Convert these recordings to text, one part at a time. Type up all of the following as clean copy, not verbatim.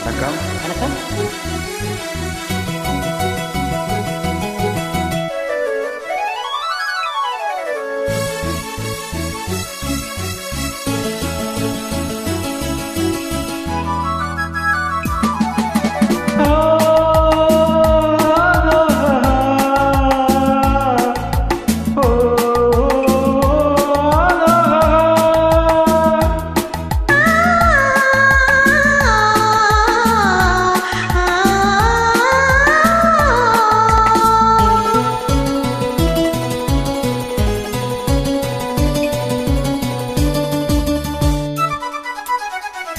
வணக்கம். வணக்கம்.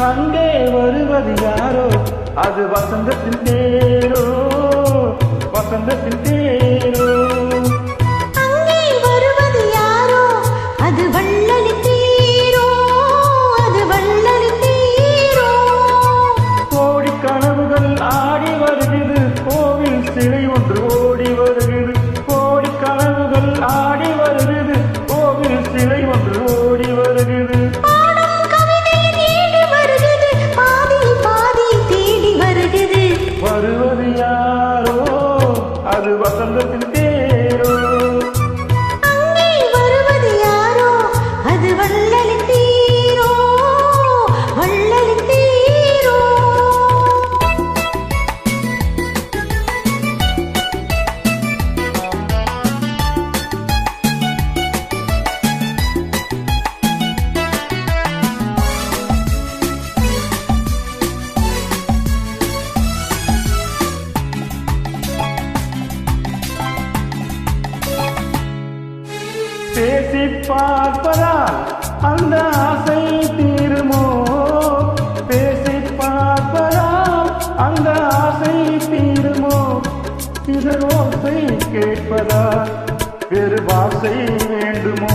அங்கே வருவது யாரோ அது வசந்தத்தின் தேரோ, வசந்தத்தின் தேரோ. அங்கே வருவது யாரோ அது வள்ளலி தேரோ, அது வள்ளலி தேரோ. கோடி கனவுகள் ஆடி வருகிறது, கோவில் சிலை ஒன்று ஓடி வருகிறது. கோடி கனவுகள் ஆடி வருகிறது, கோவில் சிலை ஒன்று ஓடி வருகிறது. வருவது யாரோ அது வசந்தத்தின் தேரோ. அங்கே வருவது யாரோ அது வள்ளலி தேரோ, வள்ளலி தேரோ. பேசி பார்ப்பதால் அந்த ஆசை தீருமோ, பேசி பார்ப்பதால் அந்த ஆசை தீருமோ. இதன் ஓசை கேட்பதால் வேறு வாசை வேண்டுமோ.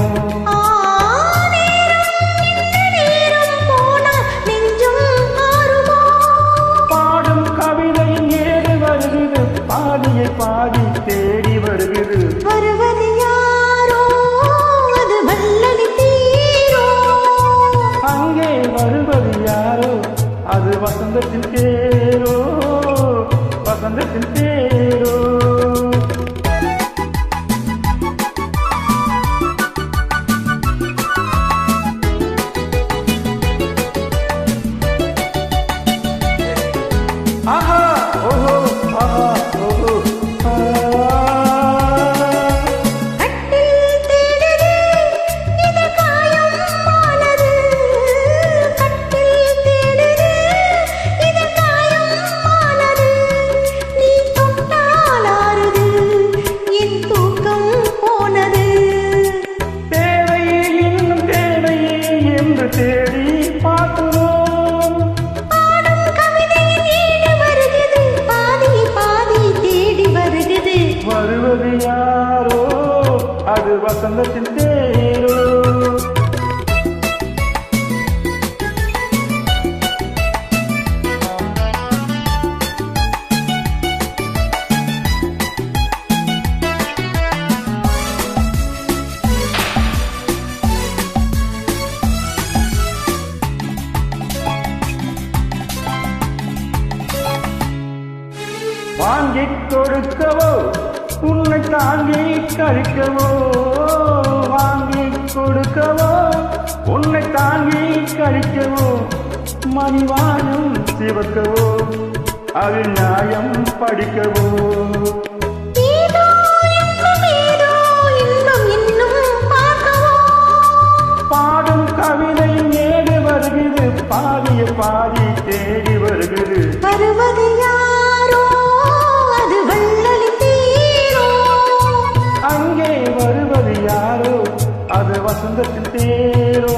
பாடும் கவிதை ஏறி வருகிறது, பாதியை பாதி தேடி வருகிறது. வருவது யாரோ அது வள்ளலி தேரோ. அங்கே வருவது யாரோ அது வசந்தத்தின் தேரோ, வசந்தத்தின் தேரோ. ஆஹா ஓஹோ ஆஹா ஓஹோ கட்டில் தேடுது இது காயமானது, கட்டில் தேடுது இது காயமானது. நீ தொட்டால் ஆறுது என் தூக்கம் போனது. தேவையே இன்னும் தேவையே என்று தேடி பார்க்கிறோம். பாடும் கவிதையின் ஈடு வருகிறது, பாதி பாதி தேடி வருகிறது. வருவது யாரோ அது வசந்தத்தின் தேரோ. வாங்கிக் கொடுக்கவோ உன்னை தாங்கி கழிக்கவோ, வாங்கிக் கொடுக்கவோ உன்னை தாங்கி கழிக்கவோ. மணிவாயும் சிவக்கவோ அது நியாயம் படிக்கவோ. ஏதோ இன்னும் ஏதோ இன்னும் இன்னும் பார்க்கவோ. பாடும் கவிதை ஏறி வருகிறது, பாதிய பாதி தேடி வருகிறது. வருவது யாரோ அது வள்ளலி தேரோ. அங்கே வருவது யாரோ அது வசந்தத்தின் தேரோ,